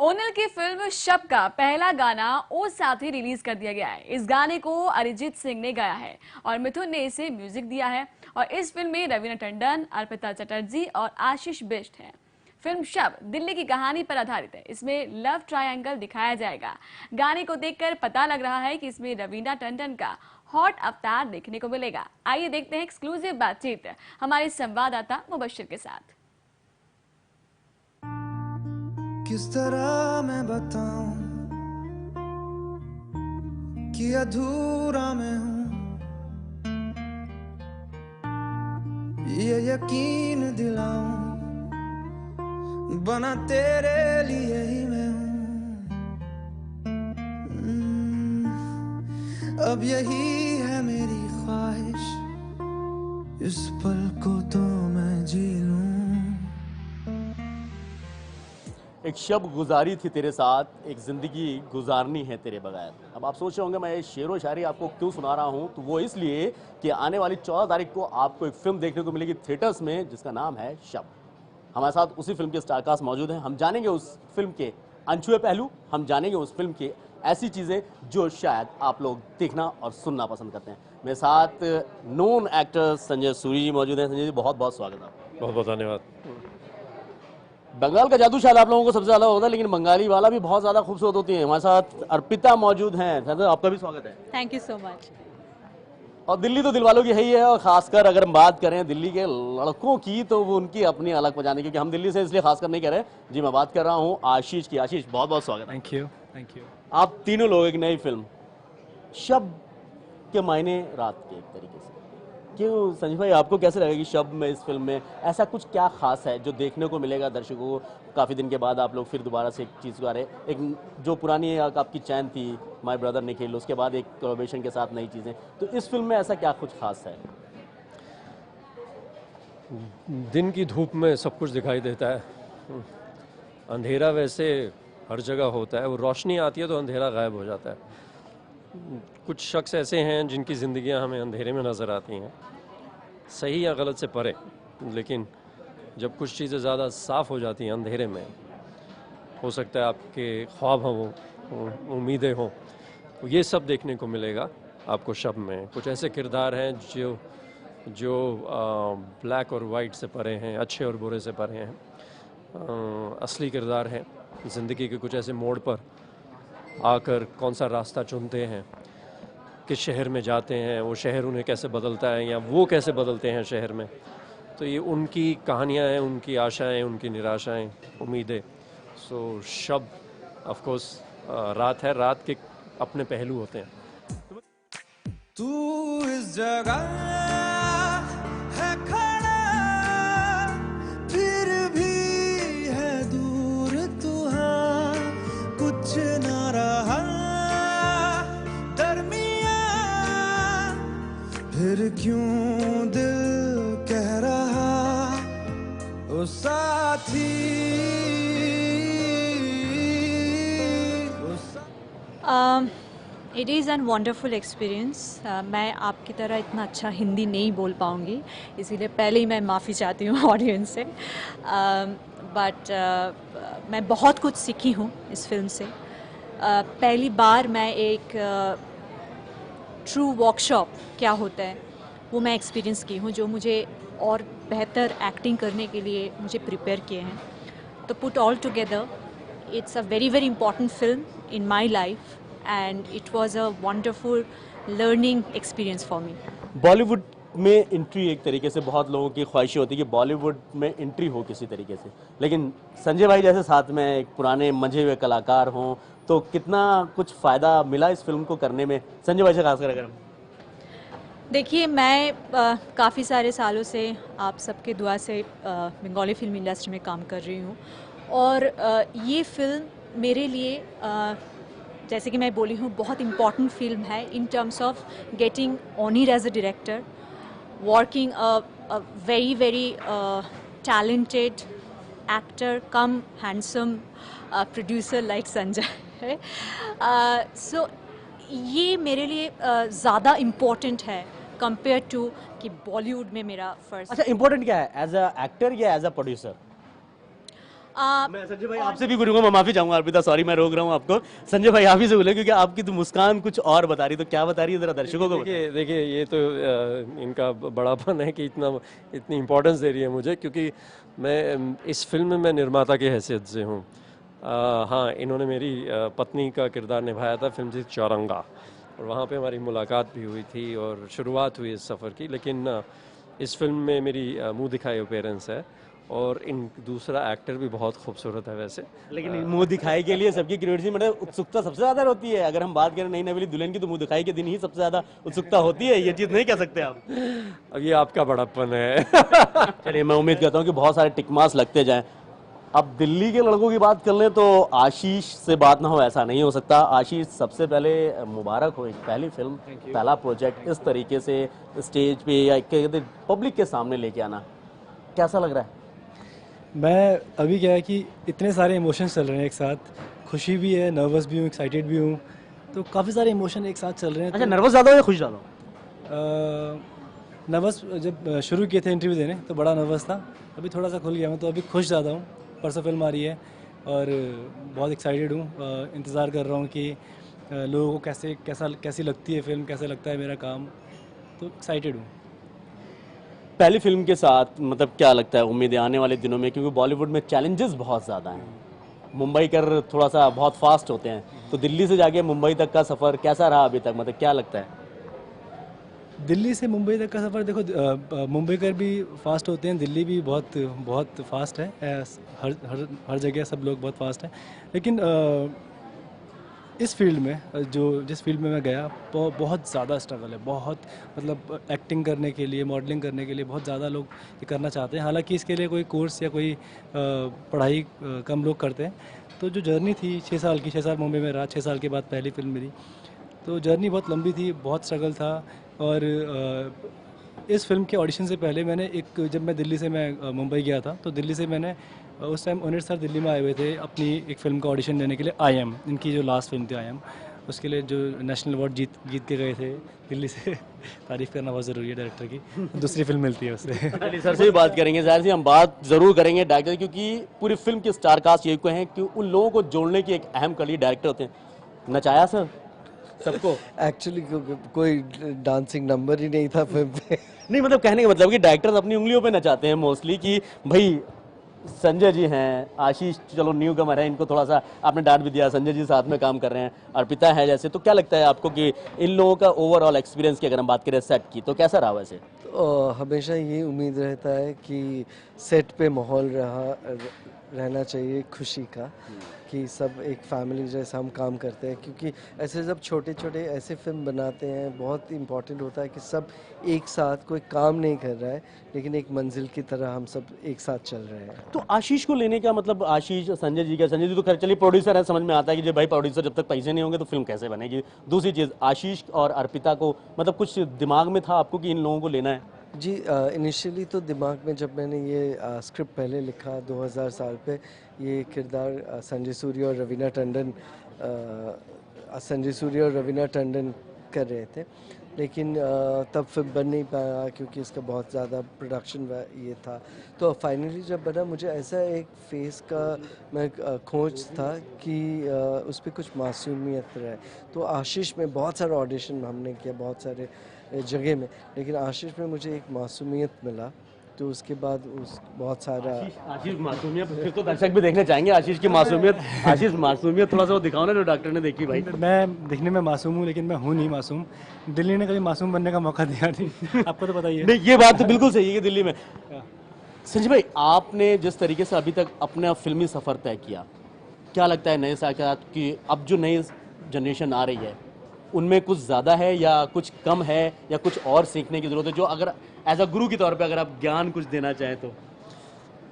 ओनल की फिल्म शब का पहला गाना ओ साथी रिलीज कर दिया गया है। इस गाने को अरिजीत सिंह ने गाया है और मिथुन ने इसे म्यूजिक दिया है। और इस फिल्म में रवीना टंडन, अर्पिता चटर्जी और आशीष बिष्ट हैं। फिल्म शब दिल्ली की कहानी पर आधारित है। इसमें लव ट्रायंगल दिखाया जाएगा। गाने को देखकर पता लग रहा है कि इसमें रवीना टंडन का हॉट अवतार देखने को मिलेगा। आइए देखते हैं एक्सक्लूसिव बातचीत हमारे संवाददाता मुबश्शिर के साथ। किस तरह मैं बताऊं कि अधूरा मैं हूं, ये यकीन दिलाऊं बना तेरे लिए ही मैं हूं। अब यही है मेरी ख्वाहिश, इस पल को तो मैं जी लूं। एक शब गुजारी थी तेरे साथ, एक ज़िंदगी गुजारनी है तेरे बगैर। अब आप सोच रहे होंगे मैं ये शेरो शायरी आपको क्यों सुना रहा हूँ, तो वो इसलिए कि आने वाली 14 तारीख को आपको एक फ़िल्म देखने को मिलेगी थिएटर्स में, जिसका नाम है शब। हमारे साथ उसी फिल्म के स्टारकास्ट मौजूद हैं। हम जानेंगे उस फिल्म के अनछुए पहलू, हम जानेंगे उस फिल्म की ऐसी चीज़ें जो शायद आप लोग देखना और सुनना पसंद करते हैं। मेरे साथ नोन एक्टर संजय सूरी जी मौजूद हैं। संजय जी, बहुत बहुत स्वागत है। बहुत बहुत धन्यवाद। बंगाल का जादू शायद आप लोगों को सबसे ज़्यादा होता है, लेकिन बंगाली वाला भी बहुत ज़्यादा खूबसूरत होती है। हमारे साथ अर्पिता मौजूद हैं। सर, आपका भी स्वागत है। Thank you so much. और दिल्ली तो दिल वालों की है ही है, और खासकर अगर हम बात करें दिल्ली के लड़कों की, तो वो उनकी अपनी अलग पहचान है, क्योंकि हम दिल्ली से इसलिए खासकर नहीं कह रहे जी। मैं बात कर रहा हूँ आशीष की। आशीष, बहुत बहुत स्वागत है। Thank you. आप तीनों लोग एक नई फिल्म शब के मायने रात के एक तरीके से, क्यों संजय भाई, आपको कैसे लगेगा कि शब में, इस फिल्म में ऐसा कुछ क्या खास है जो देखने को मिलेगा दर्शकों को? काफ़ी दिन के बाद आप लोग फिर दोबारा से एक चीज़ को आ रहे, एक जो पुरानी आपकी चैन थी माय ब्रदर निखिल, उसके बाद एक कोलैबोरेशन के साथ नई चीज़ें, तो इस फिल्म में ऐसा क्या कुछ खास है? दिन की धूप में सब कुछ दिखाई देता है, अंधेरा वैसे हर जगह होता है, वो रोशनी आती है तो अंधेरा गायब हो जाता है। कुछ शख्स ऐसे हैं जिनकी ज़िंदगियां हमें अंधेरे में नज़र आती हैं, सही या गलत से परे, लेकिन जब कुछ चीज़ें ज़्यादा साफ़ हो जाती हैं अंधेरे में, हो सकता है आपके ख्वाब हों, उम्मीदें हों, तो ये सब देखने को मिलेगा आपको शब में। कुछ ऐसे किरदार हैं जो ब्लैक और वाइट से परे हैं, अच्छे और बुरे से परे हैं, असली किरदार हैं। ज़िंदगी के कुछ ऐसे मोड़ पर आकर कौन सा रास्ता चुनते हैं, किस शहर में जाते हैं, वो शहर उन्हें कैसे बदलता है या वो कैसे बदलते हैं शहर में, तो ये उनकी कहानियाँ हैं, उनकी आशाएं, उनकी निराशाएं, उम्मीदें। सो शब ऑफ कोर्स रात है, रात के अपने पहलू होते हैं। तू इस जगह है खड़ा, फिर भी है दूर तू, हाँ कुछ ना रहा दरमिया, फिर क्यों दिल कह रहा ओ साथी। It is an wonderful experience. मैं आपकी तरह इतना अच्छा हिंदी नहीं बोल पाऊँगी, इसीलिए पहले ही मैं माफ़ी चाहती हूँ ऑडियंस से। बट मैं बहुत कुछ सीखी हूँ इस फिल्म से। पहली बार मैं एक ट्रू वर्कशॉप क्या होता है वो मैं एक्सपीरियंस की हूँ, जो मुझे और बेहतर एक्टिंग करने के लिए मुझे प्रिपेयर किए हैं। तो put all together it's a very very important film in my life and it was a wonderful learning experience for me. Bollywood में एंट्री एक तरीके से बहुत लोगों की ख्वाहिश होती है कि बॉलीवुड में एंट्री हो किसी तरीके से, लेकिन संजय भाई जैसे साथ में एक पुराने मंझे हुए कलाकार हों, तो कितना कुछ फ़ायदा मिला इस फिल्म को करने में? संजय भाई से खासकर अगर देखिए, मैं काफ़ी सारे सालों से आप सबके दुआ से बंगाली फिल्म इंडस्ट्री में काम कर रही हूँ, और ये फिल्म मेरे लिए जैसे कि मैं बोली हूँ बहुत इम्पॉर्टेंट फिल्म है in terms of getting honour as a director, working a very very talented actor cum handsome producer like Sanjay. So ये मेरे लिए ज़्यादा इम्पोर्टेंट है कंपेयर टू कि बॉलीवुड में मेरा फर्स्ट। अच्छा, इम्पोर्टेंट क्या है, एज अ एक्टर या एज अ प्रोड्यूसर? मैं संजय भाई आपसे भी बोलूंगा, मैं माफी चाहूंगा अर्पिता, सॉरी मैं रोक रहा हूँ आपको। संजय भाई आप ही से बोले क्योंकि आपकी तो मुस्कान कुछ और बता रही, तो क्या बता रही है जरा दर्शकों को बताइए। देखिए ये तो इनका बड़ापन है कि इतनी इम्पोर्टेंस दे रही है मुझे, क्योंकि मैं इस फिल्म में मैं निर्माता की हैसियत से हूँ। हाँ, इन्होंने मेरी पत्नी का किरदार निभाया था, फिल्म थी चौरंगा, और वहाँ पे हमारी मुलाकात भी हुई थी और शुरुआत हुई इस सफ़र की। लेकिन इस फिल्म में मेरी मुंह दिखाई अपीयरेंस है, और इन दूसरा एक्टर भी बहुत खूबसूरत है वैसे। लेकिन मुंह दिखाई के लिए सबकी क्यूरियोसिटी मतलब उत्सुकता सबसे ज्यादा होती है। अगर हम बात करें नई नवेली दुल्हन की, तो मुंह दिखाई के दिन ही सबसे ज्यादा उत्सुकता होती है, ये चीज नहीं कह सकते आप। अब ये आपका बड़प्पन है। चलिए, मैं उम्मीद करता हूँ कि बहुत सारे टिक मार्क्स लगते जाएं। अब दिल्ली के लड़कों की बात कर लें तो आशीष से बात ना हो ऐसा नहीं हो सकता। आशीष, सबसे पहले मुबारक हो, एक पहली फिल्म, पहला प्रोजेक्ट इस तरीके से स्टेज पे या पब्लिक के सामने लेके आना, कैसा लग रहा है? मैं अभी क्या है कि इतने सारे इमोशंस चल रहे हैं एक साथ, खुशी भी है, नर्वस भी हूँ, एक्साइटेड भी हूँ, तो काफ़ी सारे इमोशन एक साथ चल रहे हैं। अच्छा, नर्वस ज़्यादा हो या खुश ज़्यादा हो? नर्वस जब शुरू किए थे इंटरव्यू देने तो बड़ा नर्वस था, अभी थोड़ा सा खुल गया हूँ, तो अभी खुश ज़्यादा हूँ। परसों फिल्म आ रही है और बहुत एक्साइटेड हूँ, इंतज़ार कर रहा हूँ कि लोगों को कैसी लगती है फिल्म, कैसा लगता है मेरा काम, तो एक्साइटेड हूँ। पहली फिल्म के साथ मतलब क्या लगता है उम्मीदें आने वाले दिनों में, क्योंकि बॉलीवुड में चैलेंजेस बहुत ज़्यादा हैं, मुंबई कर थोड़ा सा बहुत फास्ट होते हैं, तो दिल्ली से जाके मुंबई तक का सफ़र कैसा रहा अभी तक, मतलब क्या लगता है? दिल्ली से मुंबई तक का सफ़र देखो, मुंबई कर भी फास्ट होते हैं, दिल्ली भी बहुत बहुत फास्ट है, हर जगह सब लोग बहुत फास्ट हैं, लेकिन इस फील्ड में जिस फील्ड में मैं गया बहुत ज़्यादा स्ट्रगल है, बहुत मतलब एक्टिंग करने के लिए, मॉडलिंग करने के लिए बहुत ज़्यादा लोग ये करना चाहते हैं। हालांकि इसके लिए कोई कोर्स या कोई पढ़ाई कम लोग करते हैं। तो जो जर्नी थी 6 साल की, 6 साल मुंबई में रहा, 6 साल के बाद पहली फिल्म मेरी, तो जर्नी बहुत लंबी थी, बहुत स्ट्रगल था। और इस फिल्म के ऑडिशन से पहले जब मैं दिल्ली से मुंबई गया था, तो दिल्ली से मैंने उस टाइम अनिल सर दिल्ली में आए हुए थे अपनी एक फ़िल्म का ऑडिशन देने के लिए, आई एम, इनकी जो लास्ट फिल्म थी आई एम, उसके लिए जो नेशनल अवार्ड जीत के गए थे दिल्ली से। तारीफ़ करना बहुत ज़रूरी है डायरेक्टर की, दूसरी फिल्म मिलती है उससे। अली सर से भी बात करेंगे, ज़ाहिर सी हम बात ज़रूर करेंगे डायरेक्टर, क्योंकि पूरी फिल्म के स्टार कास्ट यही को हैं कि उन लोगों को जोड़ने की एक अहम कड़ी डायरेक्टर होते हैं। नचाया सर सबको? एक्चुअली कोई डांसिंग नंबर ही नहीं था फिल्म पे। नहीं, मतलब कहने का मतलब कि डायरेक्टर्स अपनी उंगलियों पे नचाते हैं मोस्टली, कि भाई संजय जी हैं, आशीष चलो न्यू कमर है, इनको थोड़ा सा आपने डांट भी दिया, संजय जी साथ में काम कर रहे हैं, अर्पिता है जैसे, तो क्या लगता है आपको कि इन लोगों का ओवरऑल एक्सपीरियंस की अगर हम बात करें सेट की, तो कैसा रहा वैसे? तो हमेशा ये उम्मीद रहता है कि सेट पे माहौल रहना चाहिए खुशी का, कि सब एक फैमिली जैसा हम काम करते हैं, क्योंकि ऐसे जब छोटे छोटे ऐसे फिल्म बनाते हैं, बहुत इम्पॉर्टेंट होता है कि सब एक साथ, कोई काम नहीं कर रहा है लेकिन एक मंजिल की तरह हम सब एक साथ चल रहे हैं। तो आशीष को लेने का मतलब, आशीष संजय जी तो खैर चलिए प्रोड्यूसर है, समझ में आता है कि जब भाई प्रोड्यूसर जब तक पैसे नहीं होंगे तो फिल्म कैसे बनेगी। दूसरी चीज़, आशीष और अर्पिता को मतलब कुछ दिमाग में था आपको कि इन लोगों को लेना है? जी, इनिशियली तो दिमाग में जब मैंने ये स्क्रिप्ट पहले लिखा 2000 साल पे, ये किरदार संजय सूर्य और रवीना टंडन कर रहे थे, लेकिन तब फिल्म बन नहीं पाया क्योंकि इसका बहुत ज़्यादा प्रोडक्शन ये था। तो फाइनली जब बना, मुझे ऐसा एक फेस का मैं खोज था कि उस पर कुछ मासूमियत रहे। तो आशीष में बहुत सारा ऑडिशन हमने किया बहुत सारे जगह में, लेकिन आशीष में मुझे एक मासूमियत मिला, तो उसके बाद बहुत सारा आशीष मासूमियत, फिर तो दर्शक भी देखने चाहेंगे आशीष की मासूमियत। आशीष मासूमियत थोड़ा सा वो दिखाओ ना जो डॉक्टर ने देखी भाई। मैं दिखने में मासूम हूँ लेकिन मैं हूँ नहीं मासूम, दिल्ली ने कभी मासूम बनने का मौका दिया नहीं। आपको तो बताइए। नहीं, ये बात तो बिल्कुल सही है कि दिल्ली में। संजय भाई, आपने जिस तरीके से अभी तक अपना फिल्मी सफ़र तय किया, क्या लगता है नए साल के साथ कि अब जो नई जनरेशन आ रही है उनमें कुछ ज़्यादा है या कुछ कम है, या कुछ और सीखने की ज़रूरत है, जो अगर एज अ गुरु के तौर पे अगर आप ज्ञान कुछ देना चाहें तो?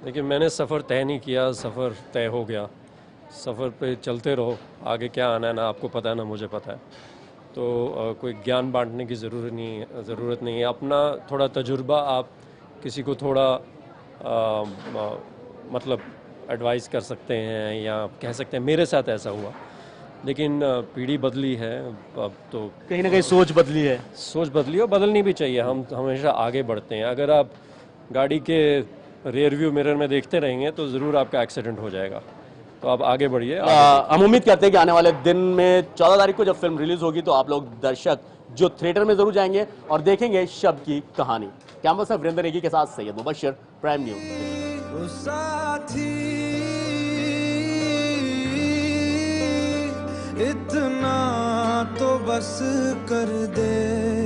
देखिए, मैंने सफ़र तय नहीं किया, सफ़र तय हो गया। सफ़र पे चलते रहो, आगे क्या आना है ना आपको पता है ना मुझे पता है, तो कोई ज्ञान बांटने की ज़रूरत नहीं है। अपना थोड़ा तजुर्बा आप किसी को थोड़ा मतलब एडवाइस कर सकते हैं, या कह सकते हैं मेरे साथ ऐसा हुआ, लेकिन पीढ़ी बदली है, अब तो कहीं ना कहीं सोच बदली है। सोच बदली और बदलनी भी चाहिए। हम हमेशा आगे बढ़ते हैं। अगर आप गाड़ी के रियर व्यू मिरर में देखते रहेंगे तो ज़रूर आपका एक्सीडेंट हो जाएगा। तो आप आगे बढ़िए। हम उम्मीद करते हैं कि आने वाले दिन में 14 तारीख को जब फिल्म रिलीज होगी तो आप लोग दर्शक जो थिएटर में जरूर जाएंगे और देखेंगे शब की कहानी। कैमरा से वीरेंद्र नेगी के साथ सैयद मुबशर, प्राइम न्यूज। ओ साथी इतना तो बस कर दे।